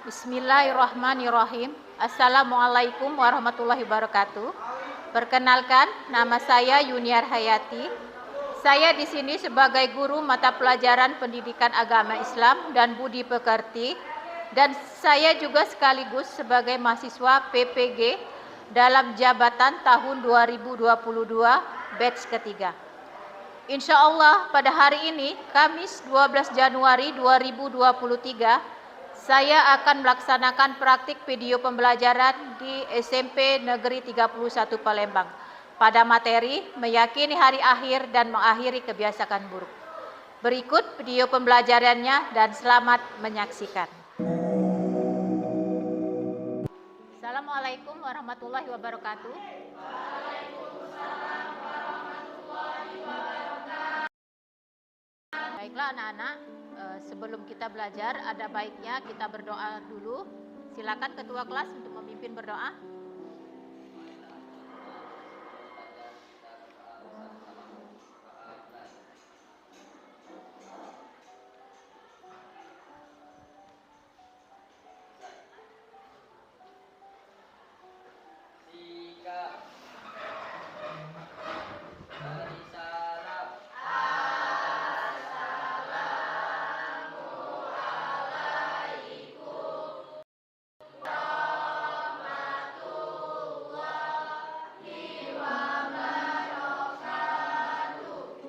Bismillahirrahmanirrahim. Assalamualaikum warahmatullahi wabarakatuh. Perkenalkan, nama saya Yuniar Hayati. Saya di sini sebagai guru mata pelajaran Pendidikan Agama Islam dan Budi Pekerti, dan saya juga sekaligus sebagai mahasiswa PPG dalam jabatan tahun 2022 batch ketiga. Insya Allah pada hari ini, Kamis 12 Januari 2023, saya akan melaksanakan praktik video pembelajaran di SMP Negeri 31 Palembang pada materi meyakini hari akhir dan mengakhiri kebiasaan buruk. Berikut video pembelajarannya dan selamat menyaksikan. Assalamualaikum warahmatullahi wabarakatuh. Baiklah anak-anak, sebelum kita belajar ada baiknya kita berdoa dulu. Silakan ketua kelas untuk memimpin berdoa.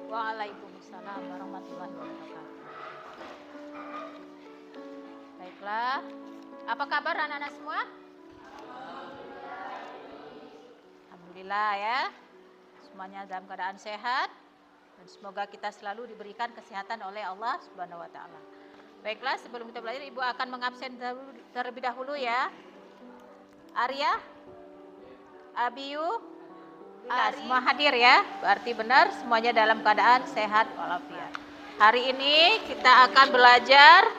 Waalaikumsalam warahmatullahi wabarakatuh. Baiklah, apa kabar anak-anak semua? Alhamdulillah ya, semuanya dalam keadaan sehat dan semoga kita selalu diberikan kesehatan oleh Allah Subhanahu wa taala. Baiklah, sebelum kita belajar Ibu akan mengabsen terlebih dahulu ya. Arya, Abiyu, semua hadir ya, berarti benar semuanya dalam keadaan sehat walafiat. Hari ini kita akan belajar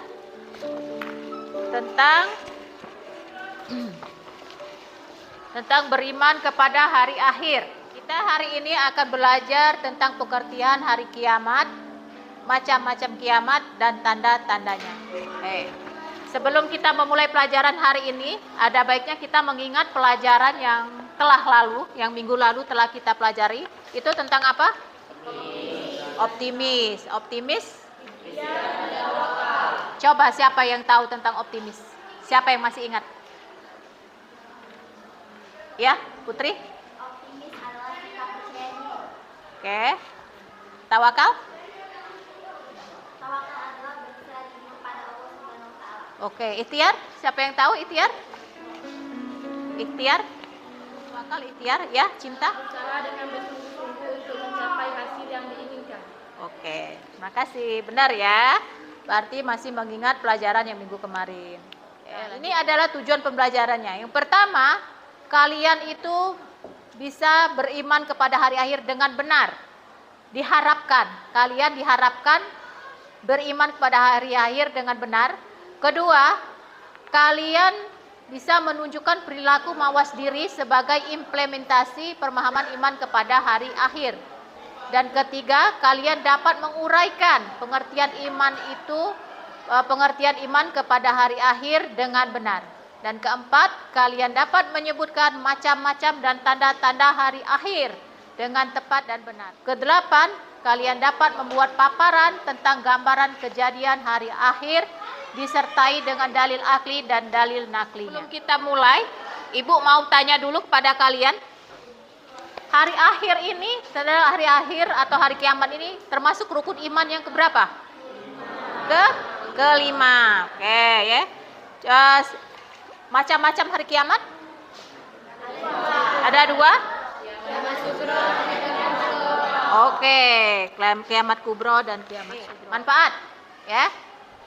tentang beriman kepada hari akhir. Kita hari ini akan belajar tentang pengertian hari kiamat, macam-macam kiamat dan tanda-tandanya. Sebelum kita memulai pelajaran hari ini, ada baiknya kita mengingat pelajaran yang telah lalu, yang minggu lalu telah kita pelajari. Itu tentang apa? Optimis. Optimis? Coba siapa yang tahu tentang optimis? Siapa yang masih ingat? Ya, Putri? Optimis adalah sikap percaya diri. Oke. Tawakal? Tawakal adalah berserah diri kepada Allah Subhanahu wa taala. Oke, ikhtiar? Siapa yang tahu ikhtiar? Ikhtiar? Tawakal, ikhtiar, ya, cinta? Berusaha dengan bersungguh-sungguh untuk mencapai hasil yang diinginkan. Oke, terima kasih. Benar ya. Berarti masih mengingat pelajaran yang minggu kemarin. Ini adalah tujuan pembelajarannya. Yang pertama, kalian itu bisa beriman kepada hari akhir dengan benar. Kalian diharapkan beriman kepada hari akhir dengan benar. Kedua, kalian bisa menunjukkan perilaku mawas diri sebagai implementasi pemahaman iman kepada hari akhir. Dan ketiga, kalian dapat menguraikan pengertian iman kepada hari akhir dengan benar. Dan keempat, kalian dapat menyebutkan macam-macam dan tanda-tanda hari akhir dengan tepat dan benar. Kedelapan, kalian dapat membuat paparan tentang gambaran kejadian hari akhir disertai dengan dalil akli dan dalil naklinya. Sebelum kita mulai, Ibu mau tanya dulu kepada kalian, hari akhir ini, setelah hari akhir atau hari kiamat ini termasuk rukun iman yang keberapa? Kelima. Oke ya. Macam-macam hari kiamat? Ada dua? Oke, kiamat kubro dan kiamat sugro. Manfaat ya.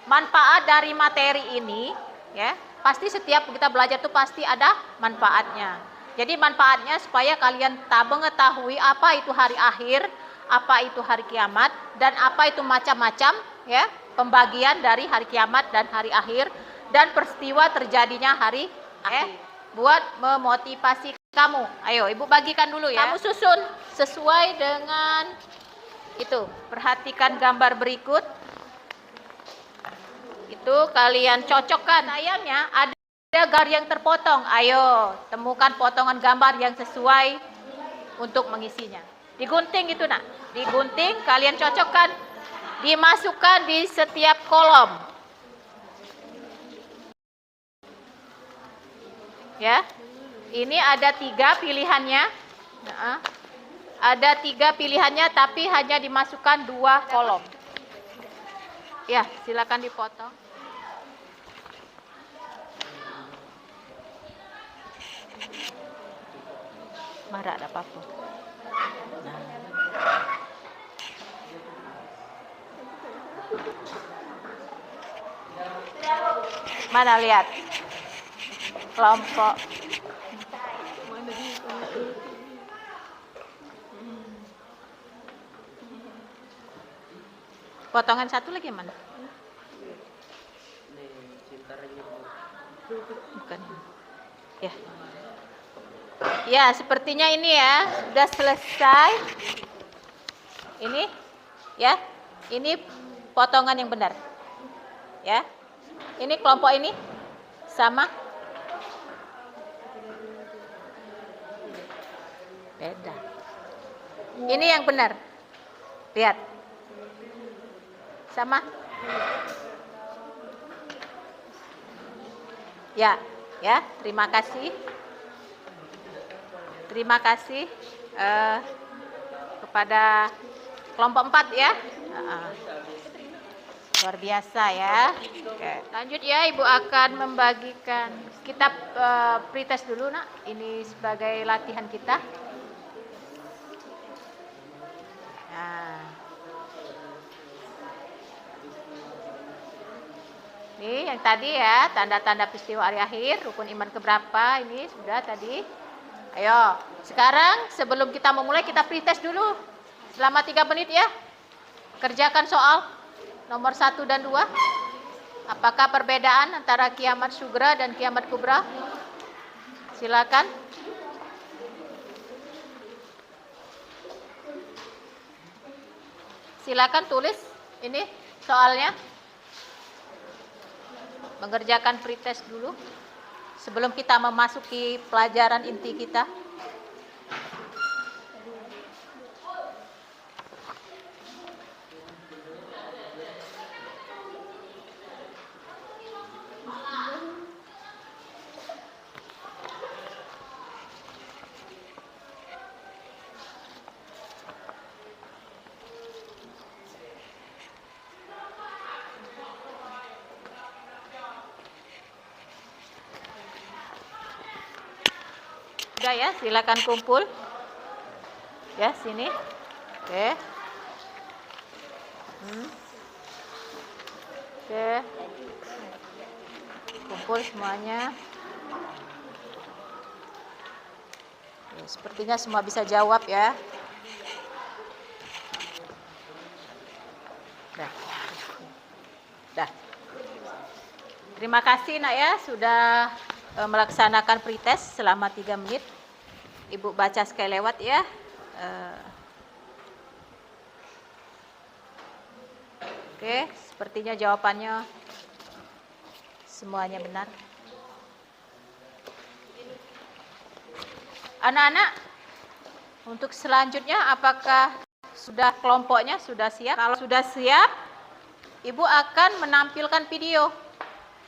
Manfaat dari materi ini ya, pasti setiap kita belajar itu pasti ada manfaatnya. Jadi manfaatnya supaya kalian mengetahui apa itu hari akhir, apa itu hari kiamat, dan apa itu macam-macam ya pembagian dari hari kiamat dan hari akhir dan peristiwa terjadinya hari akhir. Buat memotivasi kamu. Ayo, Ibu bagikan dulu ya. Kamu susun sesuai dengan itu. Perhatikan gambar berikut. itu kalian cocokkan. Sayangnya ada gambar yang terpotong. Ayo, temukan potongan gambar yang sesuai untuk mengisinya. Digunting itu nak, digunting, kalian cocokkan, dimasukkan di setiap kolom. Ya, ini ada 3 pilihannya. Nah, ada 3 pilihannya, tapi hanya dimasukkan 2 kolom. Ya, silakan dipotong. Marah ada apa-apa. Nah. Mana lihat kelompok. Potongan satu lagi mana? Bukan. Ya. Ya, sepertinya ini ya sudah selesai. Ini, ya, ini potongan yang benar. Ya, ini kelompok ini sama. Beda. Ini yang benar. Lihat. Sama. Ya, ya, terima kasih. Terima kasih kepada kelompok 4 ya. Luar biasa ya. Oke. Lanjut ya, Ibu akan membagikan. Kita pretest dulu nak. Ini sebagai latihan kita. Nah. Ini yang tadi ya, tanda-tanda peristiwa hari akhir, rukun iman keberapa, ini sudah tadi. Ayo, sekarang sebelum kita memulai kita pretest dulu. Selama 3 menit ya. Kerjakan soal nomor 1 dan 2. Apakah perbedaan antara kiamat sugra dan kiamat kubra? Silakan. Silakan tulis ini soalnya. Mengerjakan pretest dulu sebelum kita memasuki pelajaran inti kita. Sudah ya, silakan kumpul. Ya, sini. Oke. Oke. Kumpul semuanya. Ya, sepertinya semua bisa jawab ya. Dah. Terima kasih nak ya sudah melaksanakan pretest selama 3 menit. Ibu baca sekali lewat ya. Oke, sepertinya jawabannya semuanya benar. Anak-anak, untuk selanjutnya apakah sudah kelompoknya sudah siap? Kalau sudah siap, Ibu akan menampilkan video.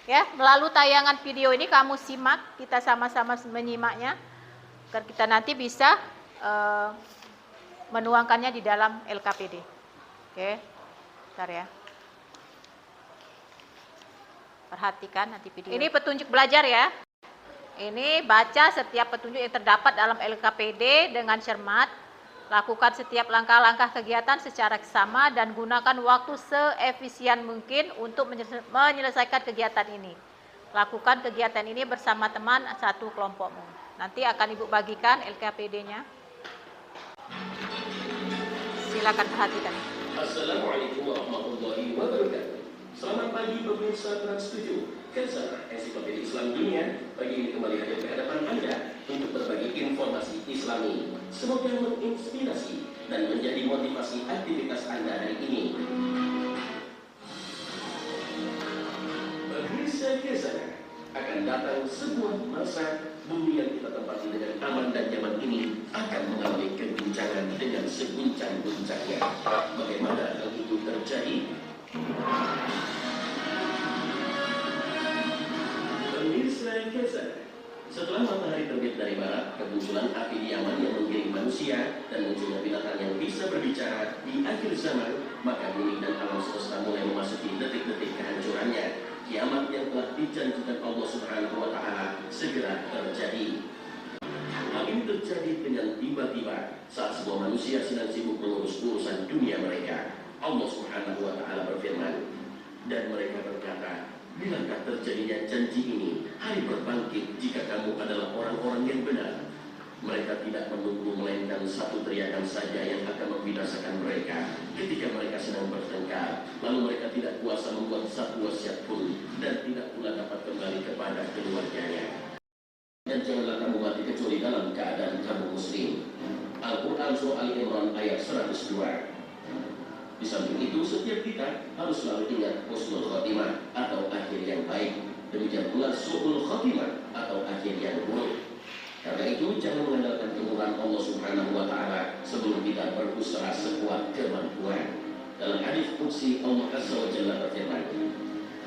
Ya, melalui tayangan video ini kamu simak, kita sama-sama menyimaknya agar kita nanti bisa menuangkannya di dalam LKPD. Oke, bentar ya. Perhatikan nanti video. Ini petunjuk belajar ya. Ini baca setiap petunjuk yang terdapat dalam LKPD dengan cermat. Lakukan setiap langkah-langkah kegiatan secara sama dan gunakan waktu seefisien mungkin untuk menyelesaikan kegiatan ini. Lakukan kegiatan ini bersama teman satu kelompokmu. Nanti akan Ibu bagikan LKPD-nya. Silakan perhatikan. Assalamualaikum warahmatullahi wabarakatuh. Selamat pagi pemirsa Trans 7. Kesar Ensiklopedia Islam Dunia pagi ini kembali hadir di hadapan Anda untuk berbagi informasi Islami. Semoga menginspirasi dan menjadi motivasi aktivitas Anda hari ini. datang sebuah masa bumi yang kita tempati dengan aman dan nyaman ini akan mengalami keguncangan dengan seguncang-guncangnya. Bagaimana hal itu terjadi? Pemirsa Gaza, setelah matahari terbit dari barat, kemunculan api di Yaman yang menggiring manusia dan munculnya binatang yang bisa berbicara di akhir zaman, maka bumi dan alam semesta mulai memasuki detik-detik kehancurannya. Kiamat yang telah dijanjikan Allah Subhanahu wa Ta'ala segera terjadi. Hal ini terjadi dengan tiba-tiba saat sebuah manusia sedang sibuk mengurus urusan dunia mereka. Allah Subhanahu wa Ta'ala berfirman, dan mereka berkata, bilakah terjadinya janji ini, hari berbangkit, jika kamu adalah orang-orang yang benar? Mereka tidak menunggu melainkan satu teriakan saja yang akan membinasakan mereka ketika mereka sedang bertengkar. Lalu mereka tidak kuasa membuat satu wasiat pun dan tidak pula dapat kembali kepada keluarganya. Dan janganlah kamu mati kecuali dalam keadaan kamu muslim. Al-Quran Surah Ali Imran ayat 102. Di samping itu, setiap kita harus selalu ingat husnul khotimah atau akhir yang baik. Demikian pula su'ul khotimah atau akhir yang buruk. Karena itu, jangan mengandalkan kemurahan Allah Subhanahu wa Ta'ala sebelum kita berusaha sekuat kemampuan. Dalam hadis qudsi, Allah Azza wa Jalla berfirman,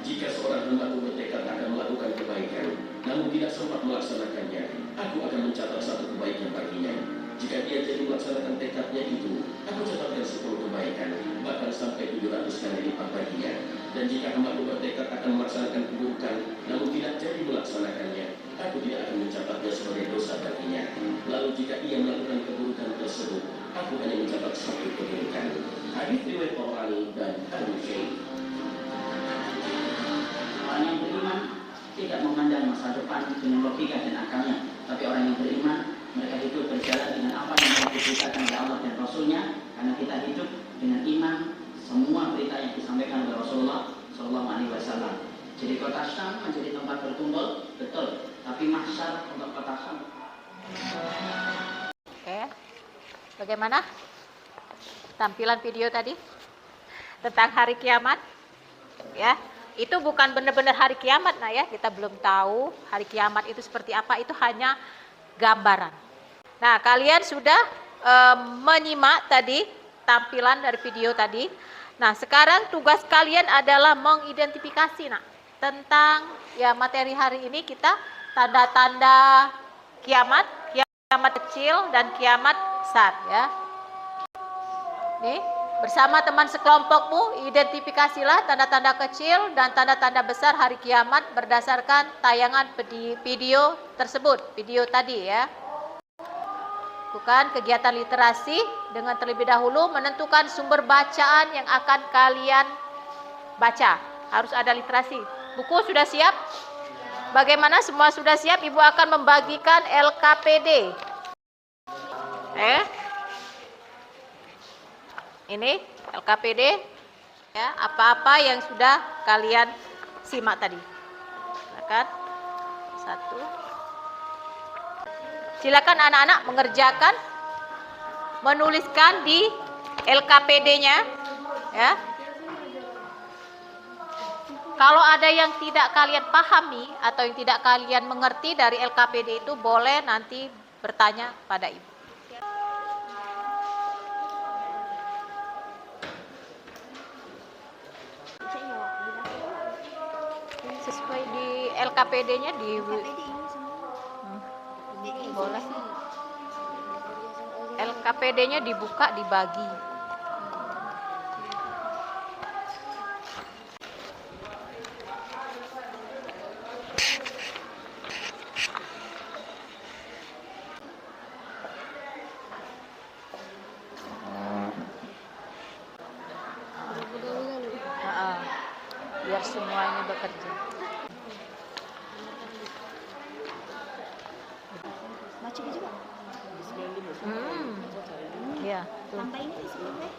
jika seorang hamba bertekad akan melakukan kebaikan, namun tidak sempat melaksanakannya, aku akan mencatat satu kebaikan baginya. Jika dia jadi melaksanakan tekadnya itu, aku catatkan 10 kebaikan, bahkan sampai 700 kali lipat baginya. Dan jika hamba bertekad akan melaksanakan keburukan, namun tidak jadi melaksanakannya, aku tidak akan mencatatnya sebagai dosa baginya. Lalu jika ia melakukan keburukan tersebut, aku hanya mencatat 1 keburukan. Hadis riwayat Tabrani dan Al-Syekh. Orang yang beriman tidak memandang masa depan dengan logika dan akalnya, tapi orang yang beriman, mereka hidup berjalan dengan apa yang telah diberitakan oleh Allah dan Rasulnya, karena kita hidup dengan iman semua berita yang disampaikan oleh Rasulullah SAW. Jadi kota Syam menjadi tempat berkumpul, betul, tapi mahsyar untuk kota Syam. Oke, bagaimana tampilan video tadi tentang hari kiamat? Ya, itu bukan benar-benar hari kiamat, nah ya, kita belum tahu hari kiamat itu seperti apa, itu hanya gambaran. Nah, kalian sudah menyimak tadi tampilan dari video tadi. Nah, sekarang tugas kalian adalah mengidentifikasi tentang ya materi hari ini. Kita tanda-tanda kiamat, kiamat kecil dan kiamat besar ya. Nih, bersama teman sekelompokmu identifikasilah tanda-tanda kecil dan tanda-tanda besar hari kiamat berdasarkan tayangan video tersebut, video tadi ya. Lakukan kegiatan literasi dengan terlebih dahulu menentukan sumber bacaan yang akan kalian baca. Harus ada literasi. Buku sudah siap? Bagaimana, semua sudah siap? Ibu akan membagikan LKPD. Ini LKPD ya, apa-apa yang sudah kalian simak tadi. Silakan. 1. Silakan anak-anak mengerjakan, menuliskan di LKPD-nya ya. Kalau ada yang tidak kalian pahami atau yang tidak kalian mengerti dari LKPD itu, boleh nanti bertanya pada ibu. Sesuai di LKPD-nya di boleh. LKPD-nya dibuka, dibagi. Biar semuanya bekerja. Baca juga. Ya. Sampai ini di sini deh.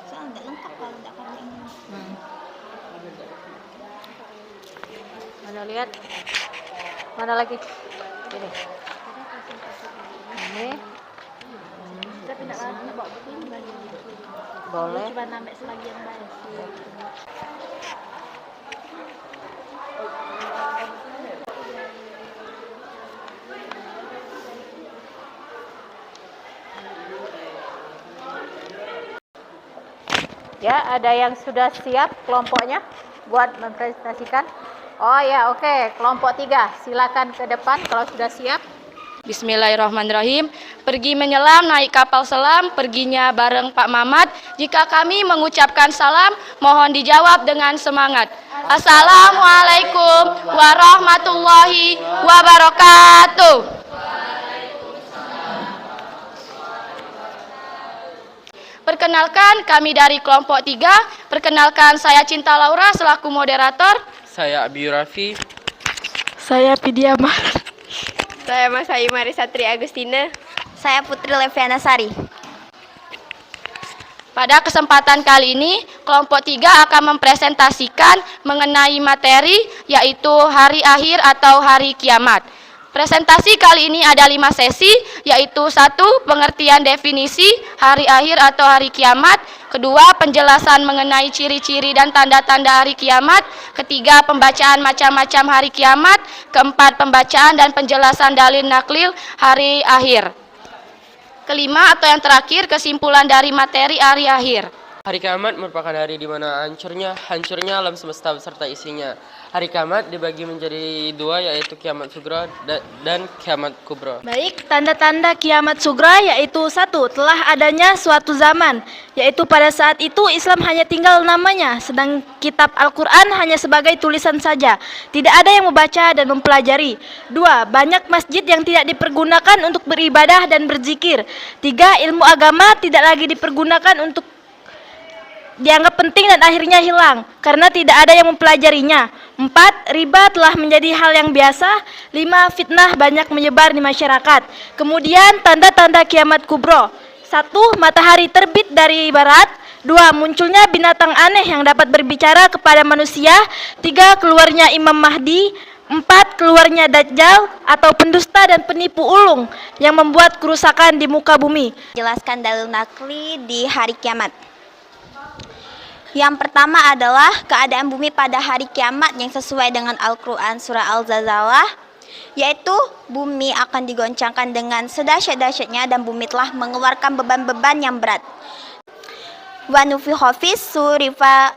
Soalnya nggak lengkap kalau nggak pakai ini. Mana lihat? Mana lagi? Ini. Ini. Tapi nggak bawa buku ini bagi. Boleh. Cuma nambah sebagian baik. Ya, ada yang sudah siap kelompoknya buat mempresentasikan? Oh ya, oke. Kelompok 3, silakan ke depan kalau sudah siap. Bismillahirrahmanirrahim. Pergi menyelam naik kapal selam, perginya bareng Pak Mamat. Jika kami mengucapkan salam, mohon dijawab dengan semangat. Assalamualaikum warahmatullahi wabarakatuh. Perkenalkan, kami dari kelompok 3. Perkenalkan, saya Cinta Laura selaku moderator. Saya Abi Rafi. Saya Pidia Mar. Saya Mas Ayu Marisatri Agustina. Saya Putri Leviana Sari. Pada kesempatan kali ini, kelompok 3 akan mempresentasikan mengenai materi yaitu hari akhir atau hari kiamat. Presentasi kali ini ada 5 sesi, yaitu 1. Pengertian definisi hari akhir atau hari kiamat. 2. Penjelasan mengenai ciri-ciri dan tanda-tanda hari kiamat. 3. Pembacaan macam-macam hari kiamat. 4. Pembacaan dan penjelasan dalil naklil hari akhir. 5. Atau yang terakhir, kesimpulan dari materi hari akhir. Hari kiamat merupakan hari di mana hancurnya alam semesta beserta isinya. Hari kiamat dibagi menjadi 2, yaitu kiamat sugra dan kiamat kubra. Baik, tanda-tanda kiamat sugra yaitu 1. Telah adanya suatu zaman, yaitu pada saat itu Islam hanya tinggal namanya, sedang kitab Al-Quran hanya sebagai tulisan saja. Tidak ada yang membaca dan mempelajari. 2. Banyak masjid yang tidak dipergunakan untuk beribadah dan berzikir. 3. Ilmu agama tidak lagi dipergunakan untuk dianggap penting dan akhirnya hilang karena tidak ada yang mempelajarinya. 4. Riba telah menjadi hal yang biasa. 5. Fitnah banyak menyebar di masyarakat. Kemudian tanda-tanda kiamat kubro. 1. Matahari terbit dari barat. 2. Munculnya binatang aneh yang dapat berbicara kepada manusia. 3. Keluarnya Imam Mahdi. 4. Keluarnya Dajjal atau pendusta dan penipu ulung yang membuat kerusakan di muka bumi. Jelaskan dalil nakli di hari kiamat. Yang pertama adalah keadaan bumi pada hari kiamat yang sesuai dengan Al-Quran surah Al-Zalzalah, yaitu bumi akan digoncangkan dengan sedahsyat-dahsyatnya dan bumi telah mengeluarkan beban-beban yang berat. Wa nufikha fis suri fa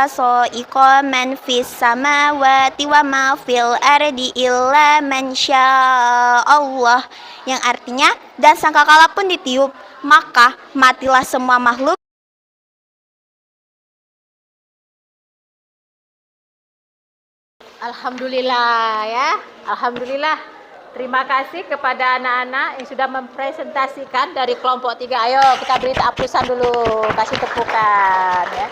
sa'iqa man fis samawati wa ma fil ardi illa man Allah, yang artinya dan sangkakala pun ditiup, maka matilah semua makhluk. Alhamdulillah ya, alhamdulillah. Terima kasih kepada anak-anak yang sudah mempresentasikan dari kelompok 3. Ayo kita beri aplasan dulu, kasih tepukan ya.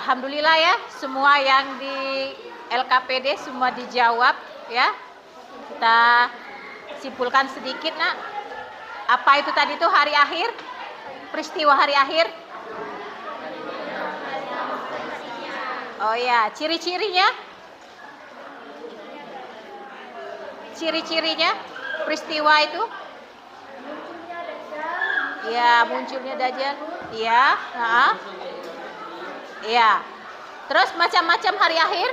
Alhamdulillah ya, semua yang di LKPD semua dijawab ya. Kita simpulkan sedikit nak. Apa itu tadi itu hari akhir? Peristiwa hari akhir? Oh ya, ciri-cirinya? Ciri-cirinya peristiwa itu? Ya, munculnya Dajjal. Iya, iya. Terus macam-macam hari akhir?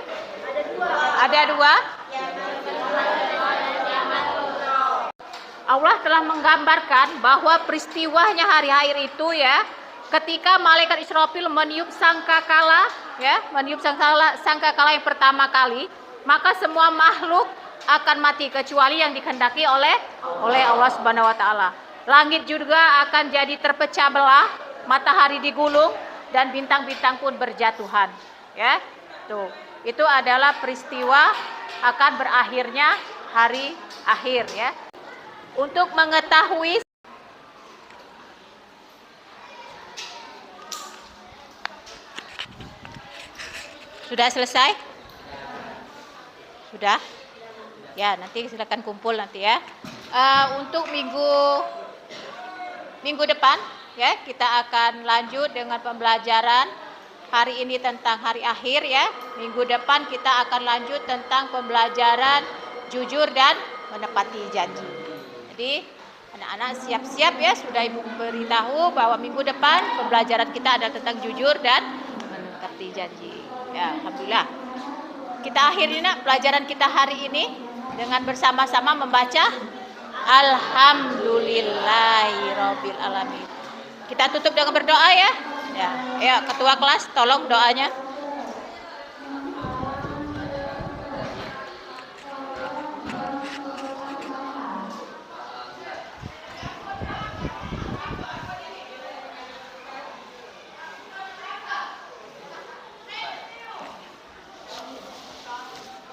Ada 2. Allah telah menggambarkan bahwa peristiwanya hari akhir itu ya, ketika malaikat Israfil meniup sangkakala ya, meniup sangkakala yang pertama kali, maka semua makhluk akan mati kecuali yang dikehendaki oleh Allah Subhanahu wa taala. Langit juga akan jadi terpecah belah, matahari digulung dan bintang-bintang pun berjatuhan, ya. Tuh, itu adalah peristiwa akan berakhirnya hari akhir ya. Untuk mengetahui sudah selesai? Sudah? Ya, nanti silakan kumpul nanti ya. Untuk minggu depan ya, kita akan lanjut dengan pembelajaran hari ini tentang hari akhir ya. Minggu depan kita akan lanjut tentang pembelajaran jujur dan menepati janji. Jadi anak-anak siap-siap ya, sudah Ibu beritahu bahwa minggu depan pembelajaran kita adalah tentang jujur dan menepati janji. Ya, alhamdulillah. Kita akhiri nak pelajaran kita hari ini dengan bersama-sama membaca Alhamdulillahirabbil alamin. Kita tutup dengan berdoa ya. Ya, ketua kelas tolong doanya.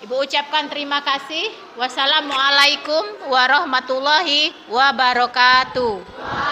Ibu ucapkan terima kasih. Wassalamualaikum warahmatullahi wabarakatuh.